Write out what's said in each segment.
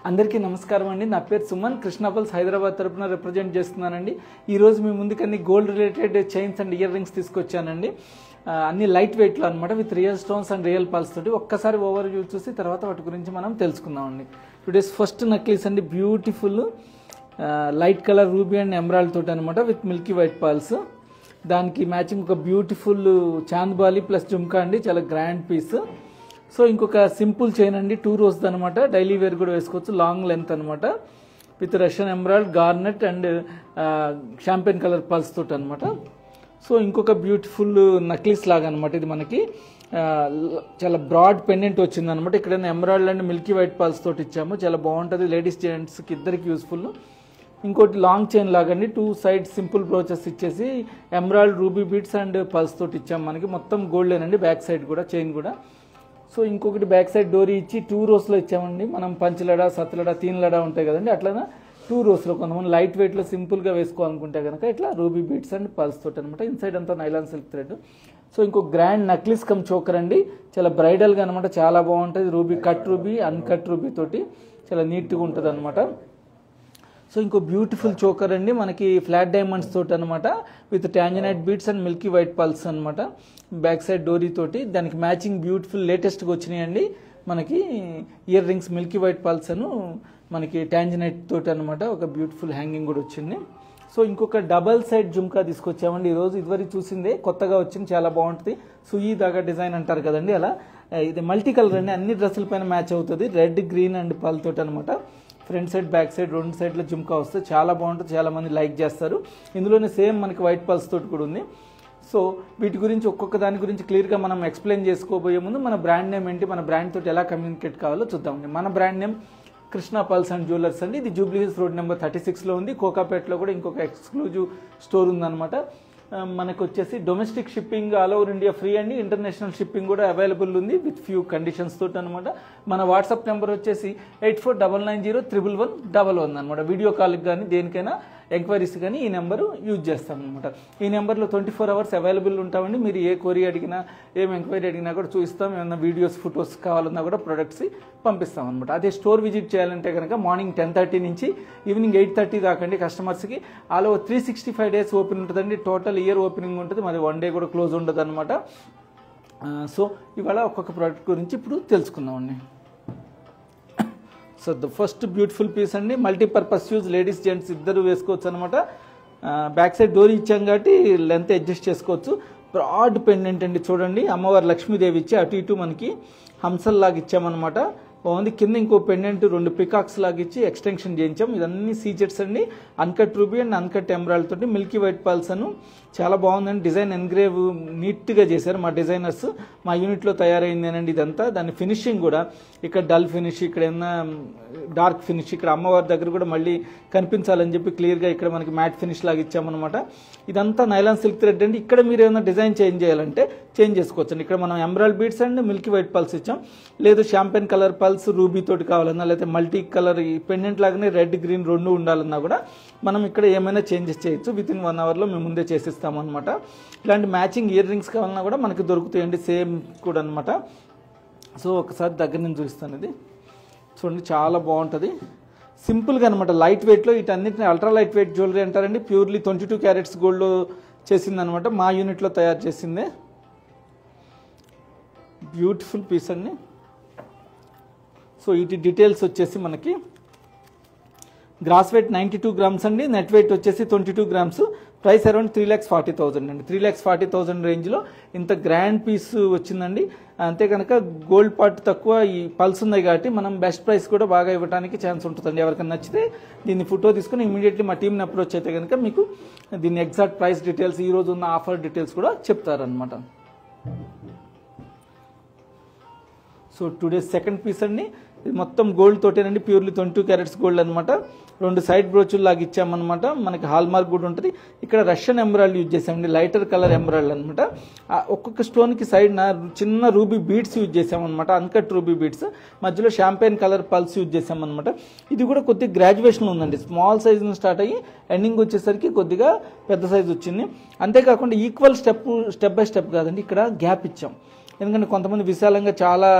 అందరికీ నమస్కారం అండి. నా పేరు సుమన్. కృష్ణాపల్స్ హైదరాబాద్ తరపున రిప్రజెంట్ చేస్తున్నానండి. ఈరోజు మీ ముందుకు అన్ని gold related chains and earrings తీసుకొచ్చానండి. అన్ని లైట్ వెయిట్లో అనమాట, with real stones and real pearls తోటి. ఒక్కసారి ఓవర్ వ్యూ చూసి తర్వాత వాటి గురించి మనం తెలుసుకుందామండి. టుడేస్ ఫస్ట్ నెక్లెస్ అండి, beautiful light colour ruby and emerald తోటి అనమాట, విత్ మిల్కీ వైట్ పల్స్. దానికి మ్యాచింగ్ ఒక బ్యూటిఫుల్ చాంద్బాలి ప్లస్ జుమ్కా అండి, చాలా గ్రాండ్ పీస్. సో ఇంకొక సింపుల్ చైన్ అండి, 2 రోస్ అనమాట, డైలీ వేర్ కూడా వేసుకోవచ్చు, లాంగ్ లెంత్ అనమాట, with Russian emerald, garnet and champagne colour pearls తోటి అనమాట. సో ఇంకొక బ్యూటిఫుల్ నక్లీస్ లాగా అనమాట, ఇది మనకి చాలా బ్రాడ్ పెండెంట్ వచ్చింది అనమాట. ఇక్కడ emerald and milky white pulse తోటి ఇచ్చాము, చాలా బాగుంటుంది, లేడీస్ జెంట్స్కి ఇద్దరికి యూస్ఫుల్. ఇంకోటి లాంగ్ చైన్ లాగండి, 2 సైడ్ సింపుల్ బ్రోచెస్ ఇచ్చేసి emerald ruby beads and pulse తోటి ఇచ్చాము. మనకి మొత్తం గోల్డేనండి, బ్యాక్ సైడ్ కూడా చైన్ కూడా. సో ఇంకొకటి బ్యాక్ సైడ్ డోరీ ఇచ్చి 2 రోస్లో ఇచ్చామండి. మనం పంచలడ, సత్లడ, తీన్లడ ఉంటాయి కదండి, అట్లా 2 రోస్లో. కొంతమంది లైట్ వెయిట్లో సింపుల్గా వేసుకోవాలనుకుంటే కనుక ఇట్లా రూబీ బీడ్స్ అండ్ పల్స్ తోటి అనమాట. ఇన్సైడ్ అంతా నైలాన్ సిల్క్ థ్రెడ్. సో ఇంకో గ్రాండ్ నక్లిస్ కమ్ చోకర్ అండి, చాలా బ్రైడల్గా అనమాట, చాలా బాగుంటుంది. Ruby cut ruby, uncut ruby తోటి చాలా నీట్గా ఉంటుంది అనమాట. సో ఇంకో బ్యూటిఫుల్ చోకర్ అండి, మనకి ఫ్లాట్ డైమండ్స్ తోటి అనమాట, with tanzanite beads and milky white pearls అనమాట, బ్యాక్ సైడ్ డోరీ తోటి. దానికి మ్యాచింగ్ బ్యూటిఫుల్ లేటెస్ట్గా వచ్చినాయండి మనకి earrings, milky white pearls అను మనకి ట్యాంజనైట్ తోటి అనమాట. ఒక బ్యూటిఫుల్ హ్యాంగింగ్ కూడా వచ్చింది. సో ఇంకొక డబల్ సైడ్ జుమ్కా తీసుకొచ్చామండి ఈరోజు. ఇదివరకు చూసిందే, కొత్తగా వచ్చింది, చాలా బాగుంటుంది. సుయీ దాగా డిజైన్ అంటారు కదండి, అలా ఇది మల్టీ కలర్ అండి, అన్ని డ్రెస్సుల పైన మ్యాచ్ అవుతుంది. రెడ్, గ్రీన్ అండ్ పల్ తోటి అనమాట. ఫ్రంట్ సైడ్, బ్యాక్ సైడ్ 2 సైడ్లో జుమ్కా వస్తే చాలా బాగుంటుంది, చాలా మంది లైక్ చేస్తారు. ఇందులోనే సేమ్ మనకి వైట్ పల్స్ తోటి కూడా ఉంది. సో వీటి గురించి ఒక్కొక్క దాని గురించి క్లియర్గా మనం ఎక్స్ప్లెయిన్ చేసుకోబోయే ముందు మన బ్రాండ్ నేమ్ ఏంటి, మన బ్రాండ్ తోటి ఎలా కమ్యూనికేట్ కావాలో చూద్దామండి. మన brand name Krishna pulse and jewellers అండి. ఇది జూబ్లీ హిల్స్ రోడ్ నెంబర్ 36లో ఉంది. కోకాపేటలో కూడా ఇంకొక ఎక్స్క్లూజివ్ స్టోర్ ఉందన్నమాట. మనకు వచ్చేసి domestic shipping all over India free అండి, ఇంటర్నేషనల్ షిప్పింగ్ కూడా అవైలబుల్ ఉంది విత్ ఫ్యూ కండిషన్స్ తోటి అనమాట. మన వాట్సాప్ నెంబర్ వచ్చేసి 8499011111 అనమాట. వీడియో కాల్కి కానీ దేనికైనా ఎంక్వైరీస్ కానీ ఈ నెంబరు యూజ్ చేస్తామన్నమాట. ఈ నెంబర్లో 24 hours అవైలబుల్ ఉంటామండి. మీరు ఏ క్వరీ అడిగినా, ఏం ఎంక్వైరీ అడిగినా కూడా చూస్తాం. ఏమైనా వీడియోస్, ఫొటోస్ కావాలన్నా కూడా ప్రొడక్ట్స్ పంపిస్తాం అనమాట. అదే స్టోర్ విజిట్ చేయాలంటే కనుక మార్నింగ్ 10:30 నుంచి ఈవినింగ్ 8:30 దాకా అండి. కస్టమర్స్కి ఆల్ ఓవర్ 365 days ఓపెన్ ఉంటుందండి. టోటల్ ఇయర్ ఓపెనింగ్ ఉంటుంది, మరి 1 day కూడా క్లోజ్ ఉండదు అనమాట. సో ఇవాళ ఒక్కొక్క ప్రోడక్ట్ గురించి ఇప్పుడు తెలుసుకుందామండి. So the first beautiful piece అండి, మల్టీపర్పస్ యూజ్, లేడీస్ జెంట్స్ ఇద్దరు వేసుకోవచ్చు అనమాట. బ్యాక్ సైడ్ డోరీ ఇచ్చాం కాబట్టి లెంత్ అడ్జస్ట్ చేసుకోవచ్చు. బ్రాడ్ పెండెంట్ అండి, చూడండి, అమ్మవారు లక్ష్మీదేవి ఇచ్చి అటు ఇటు మనకి హంసల్లాగా ఇచ్చామన్నమాట. బాగుంది. కింద ఇంకో పెండెంట్ 2 పికాక్స్ లాగా ఇచ్చి ఎక్స్టెన్షన్ చేయించాం. ఇదన్నీ సీజెట్స్ అండి, uncut ruby and uncut emerald తోటి, మిల్కీ వైట్ పల్స్ అను చాలా బాగుందండి. డిజైన్ ఎన్గ్రేవ్ నీట్గా చేశారు మా డిజైనర్స్. మా యూనిట్లో తయారైందేనండి ఇదంతా. దాని ఫినిషింగ్ కూడా ఇక్కడ డల్ ఫినిష్, ఇక్కడ ఏమన్నా డార్క్ ఫినిష్, ఇక్కడ అమ్మవారి దగ్గర కూడా మళ్ళీ కనిపించాలని చెప్పి క్లియర్గా ఇక్కడ మనకి మ్యాట్ ఫినిష్ లాగా ఇచ్చామన్నమాట. ఇదంతా నైలాన్ సిల్క్ థ్రెడ్ అండి. ఇక్కడ మీరు ఏమైనా డిజైన్ చేంజ్ చేయాలంటే చేంజ్ చేసుకోవచ్చు. ఇక్కడ మనం emerald beads and milky white pulse ఇచ్చాం. లేదు షాంపెయిన్ కలర్ పల్స్ రూబీ తోటి కావాలన్నా, లేకపోతే మల్టీ కలర్ ఈ పెండెంట్ లాగానే రెడ్, గ్రీన్ 2 ఉండాలన్నా కూడా మనం ఇక్కడ ఏమైనా చేంజెస్ చేయొచ్చు. విత్ ఇన్ 1 hourలో మేము ముందే చేసిస్తాము అనమాట. ఇలాంటి మ్యాచింగ్ ఇయర్ రింగ్స్ కావాలన్నా కూడా మనకి దొరుకుతాయండి, సేమ్ కూడా అనమాట. సో ఒకసారి దగ్గర నుంచి చూపిస్తాను. ఇది చూడండి, చాలా బాగుంటుంది, సింపుల్గా అనమాట, లైట్ వెయిట్లో. వీటన్నిటిని అల్ట్రా లైట్ వెయిట్ జ్యువెలరీ అంటారండి. ప్యూర్లీ 22 క్యారెట్స్ గోల్డ్లో చేసిందనమాట, మా యూనిట్లో తయారు చేసిందే. బ్యూటిఫుల్ పీస్ అండి. సో వీటి డీటెయిల్స్ వచ్చేసి మనకి గ్రాస్ వెయిట్ 92 grams అండి, నెట్ వెయిట్ వచ్చేసి 22 grams. ప్రైస్ అరౌండ్ 3,40,000 అండి. 3,40,000 రేంజ్లో ఇంత గ్రాండ్ పీస్ వచ్చిందండి. అంతే కనుక గోల్డ్ పార్ట్ తక్కువ, ఈ పల్స్ ఉన్నాయి కాబట్టి మనం బెస్ట్ ప్రైస్ కూడా బాగా ఇవ్వడానికి ఛాన్స్ ఉంటుందండి. ఎవరికైనా నచ్చితే దీన్ని ఫోటో తీసుకుని ఇమీడియట్లీ మా టీంని అప్రోచ్ అయితే కనుక మీకు దీని ఎగ్జాక్ట్ ప్రైస్ డీటెయిల్స్, ఈ రోజు ఉన్న ఆఫర్ డీటెయిల్స్ కూడా చెప్తారనమాట. సో టుడే సెకండ్ పీస్ అండి, ఇది మొత్తం గోల్డ్ తోటేనండి, ప్యూర్లీ 22 క్యారెట్స్ గోల్డ్ అనమాట. 2 సైడ్ బ్రోచులు లాగా ఇచ్చామన్నమాట. మనకి హాల్ మార్క్ కూడా ఉంటుంది. ఇక్కడ రష్యన్ ఎమరాల్డ్ యూజ్ చేసామండి, లైటర్ కలర్ ఎమరాల్డ్ అనమాట. ఒక్కొక్క స్టోన్కి సైడ్ చిన్న రూబీ బీడ్స్ యూజ్ చేసామన్నమాట, అన్కట్ రూబీ బీడ్స్. మధ్యలో షాంపెయిన్ కలర్ పల్స్ యూజ్ చేసామన్నమాట. ఇది కూడా కొద్దిగా గ్రాడ్యుయేషన్ ఉందండి, స్మాల్ సైజ్ నుంచి స్టార్ట్ అయ్యి ఎండింగ్ వచ్చేసరికి కొద్దిగా పెద్ద సైజ్ వచ్చింది. అంతేకాకుండా ఈక్వల్ స్టెప్ బై స్టెప్ కాదండి, ఇక్కడ గ్యాప్ ఇచ్చాం. ఎందుకంటే కొంతమంది విశాలంగా చాలా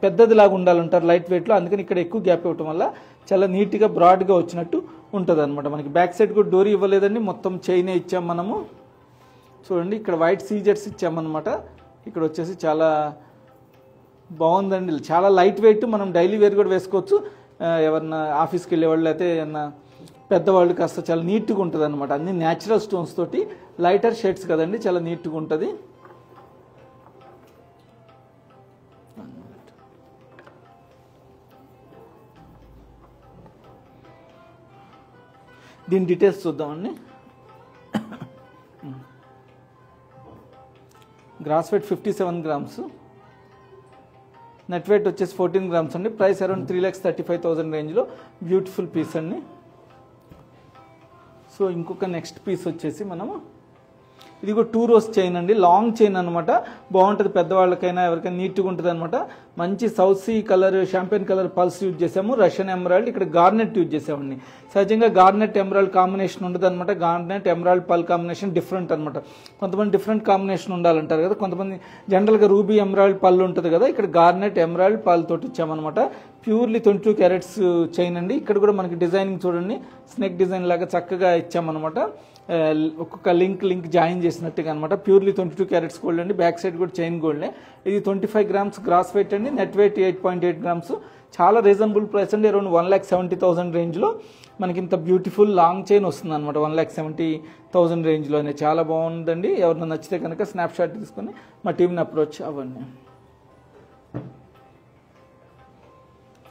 పెద్దదిలాగా ఉండాలంటారు లైట్ వెయిట్లో, అందుకని ఇక్కడ ఎక్కువ గ్యాప్ ఇవ్వటం వల్ల చాలా నీట్గా బ్రాడ్గా వచ్చినట్టు ఉంటుంది అనమాట. మనకి బ్యాక్ సైడ్ కూడా డోరీ ఇవ్వలేదండి, మొత్తం చైనే ఇచ్చాం మనము. చూడండి ఇక్కడ వైట్ సీజర్స్ ఇచ్చామన్నమాట. ఇక్కడ వచ్చేసి చాలా బాగుందండి, చాలా లైట్ వెయిట్, మనం డైలీ వేర్ కూడా వేసుకోవచ్చు. ఎవరన్నా ఆఫీస్కి వెళ్ళేవాళ్ళు అయితే ఏమన్నా పెద్దవాళ్ళు కాస్త చాలా నీట్గా ఉంటుంది అనమాట. అన్ని న్యాచురల్ స్టోన్స్ తోటి లైటర్ షేడ్స్ కదండి, చాలా నీట్గా ఉంటుంది. దీని డీటెయిల్స్ చూద్దామండి. Gross weight 57 grams, net weight వచ్చేసి 14 గ్రామ్స్ అండి. ప్రైస్ అరౌండ్ 3,35,000 రేంజ్లో బ్యూటిఫుల్ పీస్ అండి. సో ఇంకొక నెక్స్ట్ పీస్ వచ్చేసి మనము ఇది కూడా 2 రోస్ చైన్ అండి, లాంగ్ చైన్ అనమాట. బాగుంటుంది పెద్దవాళ్ళకైనా ఎవరికైనా నీట్గా ఉంటుంది అనమాట. మంచి south sea colour, champagne colour pearls use చేసాము. రష్యన్ ఎమరాల్డ్, ఇక్కడ గార్నెట్ యూజ్ చేసామండి. సహజంగా గార్నెట్ ఎమరాల్డ్ కాంబినేషన్ ఉండదు అనమాట. గార్నెట్ ఎమరాల్డ్ పల్ కాంబినేషన్ డిఫరెంట్ అనమాట. కొంతమంది డిఫరెంట్ కాంబినేషన్ ఉండాలంటారు కదా, కొంతమంది జనరల్గా రూబీ ఎమరాల్డ్ పల్ ఉంటుంది కదా, ఇక్కడ గార్నెట్ ఎమరాల్డ్ పల్ తోటి ఇచ్చామన్నమాట. ప్యూర్లీ 22 క్యారెట్స్ చైన్ అండి. ఇక్కడ కూడా మనకి డిజైనింగ్ చూడండి, స్నేక్ డిజైన్ లాగా చక్కగా ఇచ్చామన్నమాట. ఒక్కొక్క లింక్ జాయిన్ చేసినట్టుగా అనమాట. ప్యూర్లీ 22 క్యారెట్స్ గోల్డ్ అండి. బ్యాక్ సైడ్ కూడా చైన్ గోల్డ్. ఇది 25 గ్రామ్స్ గ్రాస్ వెయిట్ అండి. Net weight 8.8 grams. చాలా రీజనబుల్ ప్రైస్ అండి. అరౌండ్ 1,70,000 రేంజ్లో మనకి ఇంత బ్యూటిఫుల్ లాంగ్ చైన్ వస్తుంది అనమాట. 1,70,000 రేంజ్లోనే చాలా బాగుందండి. ఎవరైనా నచ్చితే కనుక స్నాప్ షాట్ తీసుకొని మా టీంని అప్రోచ్ అవ్వండి.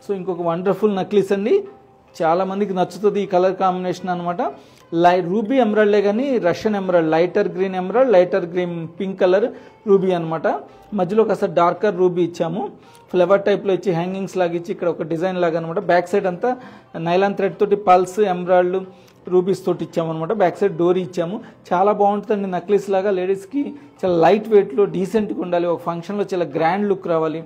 సో ఇంకొక వండర్ఫుల్ నక్లీస్ అండి, చాలా మందికి నచ్చుతుంది ఈ కలర్ కాంబినేషన్ అనమాట. రూబీ ఎమరాల్డే కానీ Russian emerald, lighter green emerald, lighter green pink colour ruby అనమాట. మధ్యలో కాస్త డార్కర్ రూబీ ఇచ్చాము. ఫ్లవర్ టైప్లో ఇచ్చి హ్యాంగింగ్స్ లాగా ఇచ్చి ఇక్కడ ఒక డిజైన్ లాగా అనమాట. బ్యాక్ సైడ్ అంతా నైలాన్ థ్రెడ్ తోటి పల్స్ ఎమరాల్డ్ రూబీస్ తోటి ఇచ్చాము అనమాట. బ్యాక్ సైడ్ డోరీ ఇచ్చాము. చాలా బాగుంటుందండి నక్లీస్ లాగా. లేడీస్కి చాలా లైట్ వెయిట్లో డీసెంట్గా ఉండాలి, ఒక ఫంక్షన్లో చాలా గ్రాండ్ లుక్ రావాలి,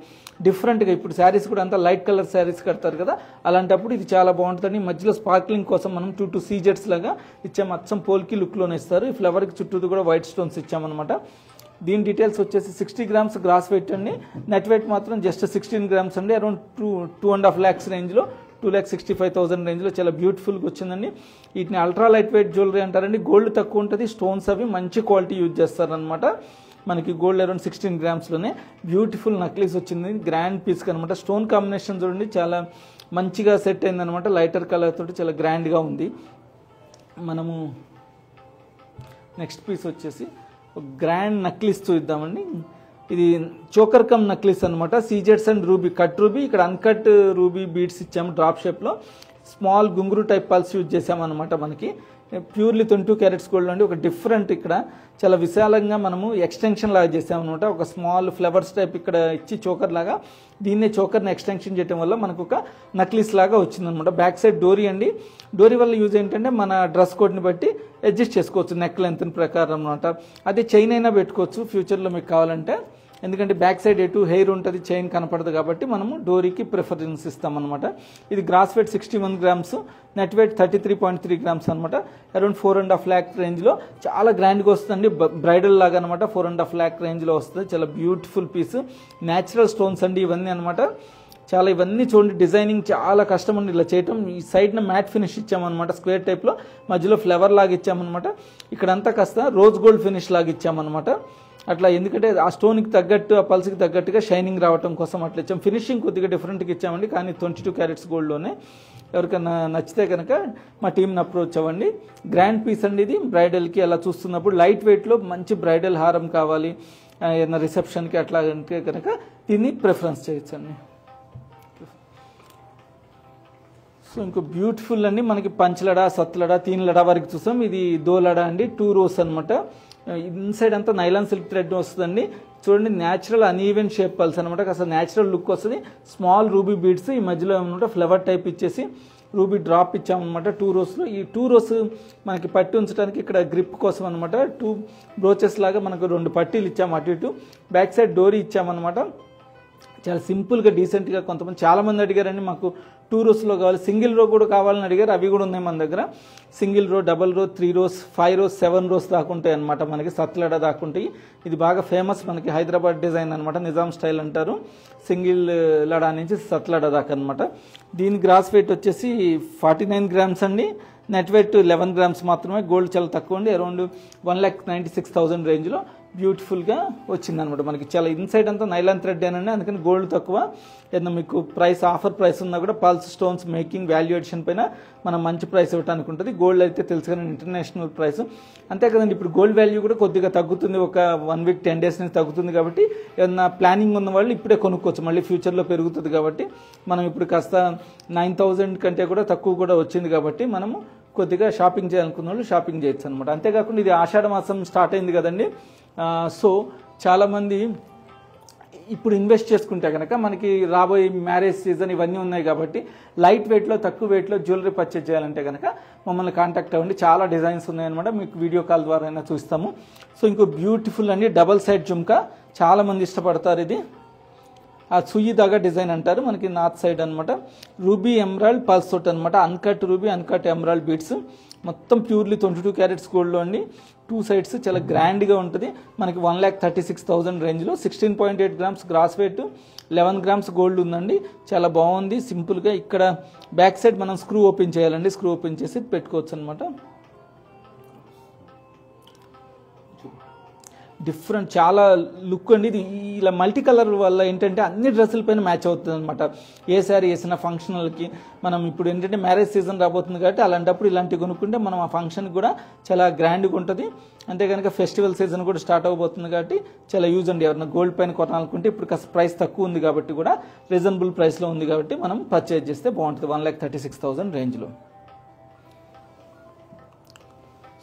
డిఫరెంట్గా. ఇప్పుడు శారీస్ కూడా అంతా లైట్ కలర్ శారీస్ కడతారు కదా, అలాంటప్పుడు ఇది చాలా బాగుంటుందండి. మధ్యలో స్పార్క్లింగ్ కోసం మనం 2 సీజెట్స్ లాగా ఇచ్చాము. అచ్చం పోల్కి లుక్లోనే ఇస్తారు. ఈ ఫ్లవర్కి చుట్టూ కూడా వైట్ స్టోన్స్ ఇచ్చామన్నమాట. దీని డీటెయిల్స్ వచ్చేసి 60 గ్రామ్స్ గ్రాస్ వెయిట్ అండి. నెట్ వెయిట్ మాత్రం జస్ట్ 16 గ్రామ్స్ అండి. అరౌండ్ 2.5 lakhs రేంజ్లో, 2,65,000 రేంజ్లో చాలా బ్యూటిఫుల్గా వచ్చిందండి. వీటిని అల్ట్రా లైట్ వెయిట్ జ్యువెలరీ అంటారండి. గోల్డ్ తక్కువ ఉంటుంది, స్టోన్స్ అవి మంచి క్వాలిటీ యూజ్ చేస్తారనమాట. మనకి గోల్డ్ అరౌండ్ 16 గ్రామ్స్లోనే బ్యూటిఫుల్ నక్లీస్ వచ్చింది. గ్రాండ్ పీస్కి అనమాట. స్టోన్ కాంబినేషన్ చూడండి, చాలా మంచిగా సెట్ అయిందనమాట. లైటర్ కలర్ తోటి చాలా గ్రాండ్గా ఉంది. మనము నెక్స్ట్ పీస్ వచ్చేసి గ్రాండ్ నక్లీస్ చూద్దామండి. ఇది చోకర్ కమ్ నక్లీస్ అనమాట. సీజెట్స్ అండ్ రూబీ, కట్ రూబీ, ఇక్కడ అన్కట్ రూబీ బీడ్స్ ఇచ్చాము డ్రాప్ షేప్లో. స్మాల్ గుంగురు టైప్ పల్స్ యూజ్ చేసామన్నమాట. మనకి ప్యూర్లీ 22 క్యారెట్స్ గోల్డ్ అండి. ఒక డిఫరెంట్ ఇక్కడ చాలా విశాలంగా మనము ఎక్స్టెన్షన్ లాగా చేసామన్నమాట. ఒక స్మాల్ ఫ్లవర్స్ టైప్ ఇక్కడ ఇచ్చి చోకర్ లాగా, దీన్నే చోకర్ని ఎక్స్టెన్షన్ చేయడం వల్ల మనకు ఒక నక్లీస్ లాగా వచ్చిందనమాట. బ్యాక్ సైడ్ డోరీ అండి. డోరీ వల్ల యూజ్ ఏంటంటే మన డ్రెస్ కోడ్ని బట్టి అడ్జస్ట్ చేసుకోవచ్చు నెక్ లెంత్ ప్రకారం అనమాట. అదే చైన్ అయినా పెట్టుకోవచ్చు ఫ్యూచర్లో మీకు కావాలంటే, ఎందుకంటే బ్యాక్ సైడ్ ఎటు హెయిర్ ఉంటుంది, చైన్ కనపడదు కాబట్టి మనము డోరీకి ప్రిఫరెన్స్ ఇస్తామన్నమాట. ఇది gross weight 61 grams, net weight 33.3 grams అనమాట. అరౌండ్ 4.5 lakh రేంజ్లో చాలా గ్రాండ్గా వస్తుందండి. బ్రైడల్ లాగా అనమాట. 4.5 lakh రేంజ్లో వస్తుంది. చాలా బ్యూటిఫుల్ పీస్. న్యాచురల్ స్టోన్స్ అండి ఇవన్నీ అనమాట. చాలా ఇవన్నీ చూడండి, డిజైనింగ్ చాలా కష్టం అండి ఇలా చేయటం. ఈ సైడ్న మ్యాట్ ఫినిష్ ఇచ్చామన్నమాట, స్క్వేర్ టైప్లో. మధ్యలో ఫ్లవర్ లాగా ఇచ్చామన్నమాట. ఇక్కడంతా కాస్త రోజ్ గోల్డ్ ఫినిష్ లాగా ఇచ్చామన్నమాట. అట్లా ఎందుకంటే ఆ స్టోన్కి తగ్గట్టు, ఆ పల్స్కి తగ్గట్టుగా షైనింగ్ రావడం కోసం అట్లా ఇచ్చాం. ఫినిషింగ్ కొద్దిగా డిఫరెంట్గా ఇచ్చామండి, కానీ 22 క్యారెట్స్ గోల్డ్లోనే. ఎవరికైనా నచ్చితే కనుక మా టీంని అప్రోచ్ అవ్వండి. గ్రాండ్ పీస్ అండి ఇది. బ్రైడల్కి అలా చూస్తున్నప్పుడు లైట్ వెయిట్లో మంచి బ్రైడల్ హారం కావాలి, ఏదైనా రిసెప్షన్కి అట్లా అంటే కనుక దీన్ని ప్రిఫరెన్స్ చేయొచ్చండి. సో ఇంకో బ్యూటిఫుల్ అండి, మనకి పంచలడ, సత్లడ, తీన్లడ వరకు చూసాం. ఇది దోలడ అండి. 2 rows అనమాట. ఇన్సైడ్ అంతా నైలాన్ సిల్క్ థ్రెడ్ వస్తుందండి. చూడండి, న్యాచురల్ అన్ఈవెన్ షేప్ పల్స్ అనమాట. కాస్త న్యాచురల్ లుక్ వస్తుంది. స్మాల్ రూబీ బీడ్స్ ఈ మధ్యలో ఏమన్నమాట ఫ్లవర్ టైప్ ఇచ్చేసి రూబీ డ్రాప్ ఇచ్చామన్నమాట 2 rows. ఈ 2 rows మనకి పట్టి ఉంచడానికి ఇక్కడ గ్రిప్ కోసం అనమాట. 2 brooches లాగా మనకు 2 పట్టీలు ఇచ్చాము అటు ఇటు. బ్యాక్ సైడ్ డోరీ ఇచ్చామన్నమాట. చాలా సింపుల్గా డీసెంట్గా. కొంతమంది చాలామంది అడిగారండి మాకు 2 రోస్లో కావాలి, సింగిల్ రో కూడా కావాలని అడిగారు. అవి కూడా ఉన్నాయి మన దగ్గర. సింగిల్ రో, డబల్ రో, 3 రోస్, 5 రోస్, 7 రోస్ దాకుంటాయి అనమాట. మనకి సత్లడ దాకుంటాయి. ఇది బాగా ఫేమస్ మనకి హైదరాబాద్ డిజైన్ అనమాట. నిజాం స్టైల్ అంటారు. సింగిల్ లడా నుంచి సత్లడ దాకా అనమాట. దీని గ్రాస్ వెయిట్ వచ్చేసి 49 గ్రామ్స్ అండి. నెట్ వెయిట్ 11 గ్రామ్స్ మాత్రమే. గోల్డ్ చాలా తక్కువ అండి, అరౌండ్ 1,96,000 రేంజ్లో బ్యూటిఫుల్గా వచ్చిందనమాట. మనకి చాలా ఇన్సైడ్ అంతా నైలాన్ థ్రెడ్ ఏనండి, అందుకని గోల్డ్ తక్కువ. ఏదైనా మీకు ప్రైస్ ఆఫర్ ప్రైస్ ఉన్నా కూడా పల్స్ స్టోన్స్ మేకింగ్ వాల్యుయేషన్ పైన మనం మంచి ప్రైస్ ఇవ్వడానికి ఉంటుంది. గోల్డ్ అయితే తెలుసు కానీ ఇంటర్నేషనల్ ప్రైస్ అంతే కదండి. ఇప్పుడు గోల్డ్ వాల్యూ కూడా కొద్దిగా తగ్గుతుంది, ఒక 1 వీక్ 10 డేస్ నుంచి తగ్గుతుంది. కాబట్టి ఏదన్నా ప్లానింగ్ ఉన్న వాళ్ళు ఇప్పుడే కొనుక్కోవచ్చు, మళ్ళీ ఫ్యూచర్లో పెరుగుతుంది. కాబట్టి మనం ఇప్పుడు కాస్త 9,000 కంటే కూడా తక్కువ కూడా వచ్చింది. కాబట్టి మనము కొద్దిగా షాపింగ్ చేయాలనుకున్న వాళ్ళు షాపింగ్ చేయొచ్చు అనమాట. అంతేకాకుండా ఇది ఆషాఢ మాసం స్టార్ట్ అయింది కదండి. సో చాలామంది ఇప్పుడు ఇన్వెస్ట్ చేసుకుంటే కనుక మనకి రాబోయే మ్యారేజ్ సీజన్ ఇవన్నీ ఉన్నాయి. కాబట్టి లైట్ వెయిట్లో, తక్కువ వెయిట్లో జ్యువెలరీ పర్చేజ్ చేయాలంటే కనుక మమ్మల్ని కాంటాక్ట్ అవ్వండి. చాలా డిజైన్స్ ఉన్నాయన్నమాట, మీకు వీడియో కాల్ ద్వారా అయినా చూస్తాము. సో ఇంకో బ్యూటిఫుల్ అండి డబల్ సైడ్ జుమ్కా, చాలామంది ఇష్టపడతారు. ఇది ఆ సుయి దాగా డిజైన్ అంటారు, మనకి నార్త్ సైడ్ అనమాట. రూబీ ఎమరాల్డ్ పల్స్ తోటి అనమాట. Uncut ruby, uncut emerald beads, మొత్తం ప్యూర్లీ 22 క్యారెట్స్ గోల్డ్లో అండి. 2 సైడ్స్ చాలా గ్రాండ్గా ఉంటుంది. మనకి 1,36,000 రేంజ్లో 16.8 grams gross weight, 11 grams gold ఉందండి. చాలా బాగుంది సింపుల్గా. ఇక్కడ బ్యాక్ సైడ్ మనం స్క్రూ ఓపెన్ చేయాలండి, స్క్రూ ఓపెన్ చేసి పెట్టుకోవచ్చు అనమాట. డిఫరెంట్ చాలా లుక్ అండి. ఇది ఇలా మల్టీ కలర్ వల్ల ఏంటంటే అన్ని డ్రెస్సుల పైన మ్యాచ్ అవుతుంది అనమాట. ఏ శారీ వేసిన ఫంక్షనల్కి మనం ఇప్పుడు ఏంటంటే మ్యారేజ్ సీజన్ రాబోతుంది కాబట్టి అలాంటప్పుడు ఇలాంటివి కొనుక్కుంటే మనం ఆ ఫంక్షన్కి కూడా చాలా గ్రాండ్గా ఉంటుంది. అంతే కనుక ఫెస్టివల్ సీజన్ కూడా స్టార్ట్ అవబోతుంది కాబట్టి చాలా యూజ్ అండి. ఎవరైనా గోల్డ్ పైన కొనాలనుకుంటే ఇప్పుడు కాస్త ప్రైస్ తక్కువ ఉంది కాబట్టి కూడా రీజనబుల్ ప్రైస్లో ఉంది కాబట్టి మనం పర్చేజ్ చేస్తే బాగుంటుంది 1,36,000 రేంజ్లో.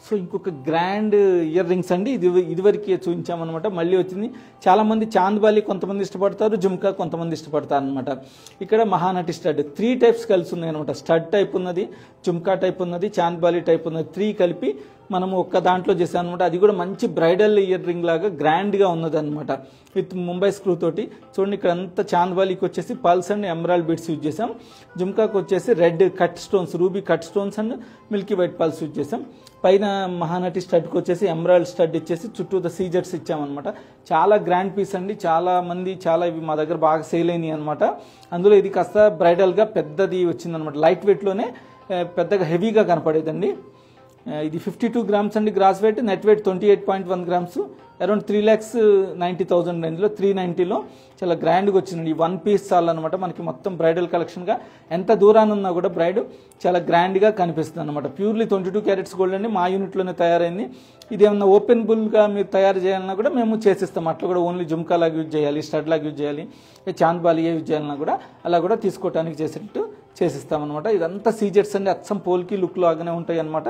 సో ఇంకొక గ్రాండ్ ఇయర్ రింగ్స్ అండి. ఇదివరకే చూపించామన్నమాట. మళ్ళీ వచ్చింది. చాలామంది చాంద్బాలి కొంతమంది ఇష్టపడతారు, జుమ్కా కొంతమంది ఇష్టపడతారు అనమాట. ఇక్కడ మహానటి స్టడ్ 3 టైప్స్ కలిసి ఉన్నాయి అనమాట. స్టడ్ టైప్ ఉన్నది, జుమ్కా టైప్ ఉన్నది, చాంద్బాలి టైప్ ఉన్నది. 3 కలిపి మనము ఒక్క దాంట్లో చేసాం అనమాట. అది కూడా మంచి బ్రైడల్ ఇయర్ రింగ్ లాగా గ్రాండ్గా ఉన్నది అనమాట. విత్ ముంబై స్క్రూ తోటి. చూడండి ఇక్కడ అంతా చాంద్బాలికి వచ్చేసి pulse and emerald beads use చేసాం. జుమ్కాకి వచ్చేసి red cut stones, ruby cut stones and milky white pulse use చేసాం. పైన మహానటి స్టడ్కి వచ్చేసి ఎమరాల్డ్ స్టడ్ ఇచ్చేసి చుట్టూ సీజెట్స్ ఇచ్చామన్నమాట. చాలా గ్రాండ్ పీస్ అండి. చాలా ఇవి మా దగ్గర బాగా సేల్ అయినాయి అనమాట. అందులో ఇది కాస్త బ్రైడల్గా పెద్దది వచ్చిందనమాట. లైట్ వెయిట్లోనే పెద్దగా హెవీగా కనపడేదండి. ఇది 52 గ్రామ్స్ అండి gross weight. Net weight 28.1 grams, around 3,90,000 రేంజ్లో 390లో చాలా గ్రాండ్గా వచ్చిందండి. 1 పీస్ చాలన్నమాట మనకి మొత్తం బ్రైడల్ కలెక్షన్గా. ఎంత దూరాన్ని ఉన్నా కూడా బ్రైడ్ చాలా గ్రాండ్గా కనిపిస్తుంది అనమాట. ప్యూర్లీ 22 క్యారెట్స్ గోల్డ్ అండి. మా యూనిట్లోనే తయారైంది. ఇది ఏమన్నా ఓపెన్ బుల్గా మీరు తయారు చేయాలన్నా కూడా మేము చేసిస్తాం. అట్లా కూడా ఓన్లీ జుమ్కా లాగా యూజ్ చేయాలి, స్టడ్ లాగా యూజ్ చేయాలి, చాంద్బాలి యూజ్ చేయాలన్నా కూడా అలా కూడా తీసుకోవడానికి చేసేటట్టు చేసిస్తామన్నమాట. ఇదంతా సీజెట్స్ అండి, అచ్చం పోల్కి లుక్ లాగానే ఉంటాయి అన్నమాట.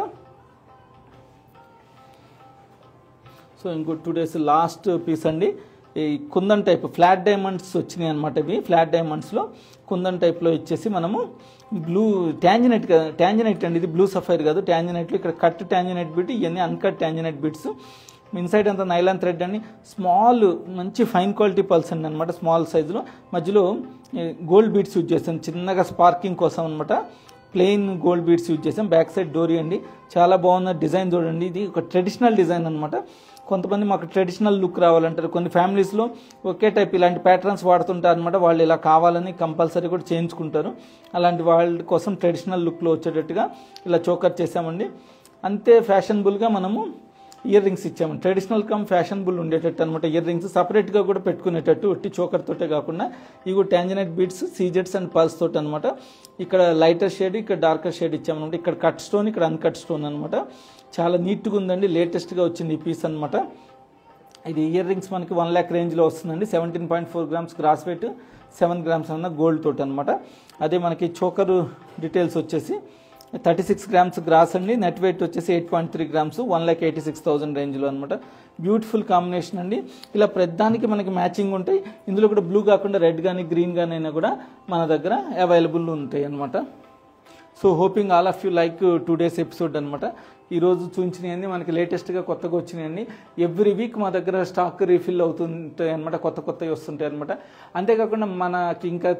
సో ఇంకో 2 డేస్ లాస్ట్ పీస్ అండి. ఈ కుందన్ టైప్ ఫ్లాట్ డైమండ్స్ వచ్చినాయి అనమాట. ఇవి ఫ్లాట్ డైమండ్స్లో కుందన్ టైప్లో ఇచ్చేసి మనము బ్లూ ట్యాంజినైట్ అండి. ఇది బ్లూ సఫైర్ కాదు, ట్యాంజినైట్లో ఇక్కడ కట్ ట్యాంజినైట్ బిట్, ఇవన్నీ అన్కట్ ట్యాంజినైట్ బిట్స్. ఇన్సైడ్ అంతా నైలాన్ థ్రెడ్ అండి. స్మాల్ మంచి ఫైన్ క్వాలిటీ పల్స్ అండి అనమాట. స్మాల్ సైజులో మధ్యలో గోల్డ్ బీడ్స్ యూజ్ చేస్తాం చిన్నగా స్పార్కింగ్ కోసం అనమాట. ప్లెయిన్ గోల్డ్ బీడ్స్ యూజ్ చేసాం. బ్యాక్ సైడ్ డోరీ అండి. చాలా బాగున్న డిజైన్ చూడండి. ఇది ఒక ట్రెడిషనల్ డిజైన్ అనమాట. కొంతమంది మాకు ట్రెడిషనల్ లుక్ రావాలంటారు. కొన్ని ఫ్యామిలీస్లో ఒకే టైప్ ఇలాంటి ప్యాటర్న్స్ వాడుతుంటారు అనమాట. వాళ్ళు ఇలా కావాలని కంపల్సరీ కూడా చేయించుకుంటారు. అలాంటి వాళ్ళ కోసం ట్రెడిషనల్ లుక్లో వచ్చేటట్టుగా ఇలా చోకర్ చేసామండి. అంతే ఫ్యాషనబుల్గా మనము ఇయర్ రింగ్స్ ఇచ్చాము. ట్రెడిషనల్ కమ్ ఫ్యాషనబుల్ ఉండేటట్టు అనమాట. ఇయర్ రింగ్స్ సపరేట్గా కూడా పెట్టుకునేటట్టు, ఒట్టి చోకర్ తోటే కాకుండా ఇవి ట్యాంజినైట్ బీడ్స్, సీజెట్స్ అండ్ పల్స్ తోటి అనమాట. ఇక్కడ లైటర్ షేడ్, ఇక్కడ డార్కర్ షేడ్ ఇచ్చామన్నమాట. ఇక్కడ కట్ స్టోన్, ఇక్కడ అన్కట్ స్టోన్ అనమాట. చాలా నీట్గా ఉందండి. లేటెస్ట్గా వచ్చింది ఈ పీస్ అనమాట. ఇది ఇయర్ రింగ్స్ మనకి 1 lakh రేంజ్లో వస్తుందండి. 17.4 గ్రామ్స్ గ్రాస్ వెయిట్, 7 గ్రామ్స్ అన్న గోల్డ్ తోటి అనమాట. అదే మనకి చోకర్ డీటెయిల్స్ వచ్చేసి 36 గ్రామ్స్ గ్రాస్ అండి. నెట్ వెయిట్ వచ్చేసి 8.3 గ్రామ్స్, 1,86,000 రేంజ్లో అనమాట. బ్యూటిఫుల్ కాంబినేషన్ అండి. ఇలా ప్రతిదానికి మనకి మ్యాచింగ్ ఉంటాయి. ఇందులో కూడా బ్లూ కాకుండా రెడ్ కానీ గ్రీన్ కానీ అయినా కూడా మన దగ్గర అవైలబుల్ ఉంటాయి అనమాట. So hoping all of you like 2 days episode అనమాట. ఈరోజు చూపించినవన్నీ మనకి లేటెస్ట్గా కొత్తగా వచ్చినాయండి. ఎవ్రీ వీక్ మా దగ్గర స్టాక్ రీఫిల్ అవుతుంటాయి అనమాట, కొత్తవి వస్తుంటాయి అనమాట. అంతేకాకుండా మనకి ఇంకా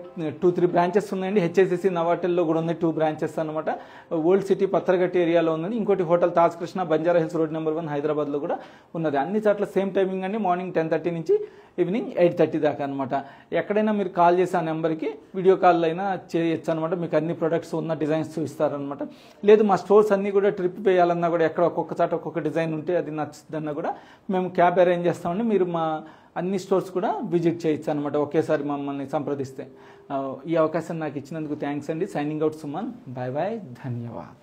2-3 బ్రాంచెస్ ఉన్నాయండి. హెచ్ఎస్సిసి నవాటెల్లో కూడా ఉన్నాయి 2 బ్రాంచెస్ అనమాట. ఓల్డ్ సిటీ పత్రగట్టి ఏరియాలో ఉందండి. ఇంకోటి hotel Taj Krishna Banjara hills road number 1 హైదరాబాద్లో కూడా ఉన్నది. అన్ని చోట్ల సేమ్ టైమింగ్ అండి, మార్నింగ్ 10:30 నుంచి ఈవినింగ్ 8:30 దాకా అనమాట. ఎక్కడైనా మీరు కాల్ చేసి ఆ నెంబర్కి వీడియో కాల్ అయినా చేయొచ్చు అనమాట. మీకు అన్ని ప్రొడక్ట్స్ ఉన్న డిజైన్స్ చూపిస్తారనమాట. లేదు మా స్టోర్స్ అన్నీ కూడా ట్రిప్ వేయాలన్నా కూడా ఎక్కడ ఒక్కొక్క చోట ఒక్కొక్క డిజైన్ ఉంటే అది నచ్చుదన్నా కూడా మేము క్యాబ్ అరేంజ్ చేస్తామండి. మీరు మా అన్ని స్టోర్స్ కూడా విజిట్ చేయొచ్చు అనమాట ఒకేసారి మమ్మల్ని సంప్రదిస్తే. ఈ అవకాశం నాకు ఇచ్చినందుకు థ్యాంక్స్ అండి. Signing out Suman. Bye bye, ధన్యవాద్.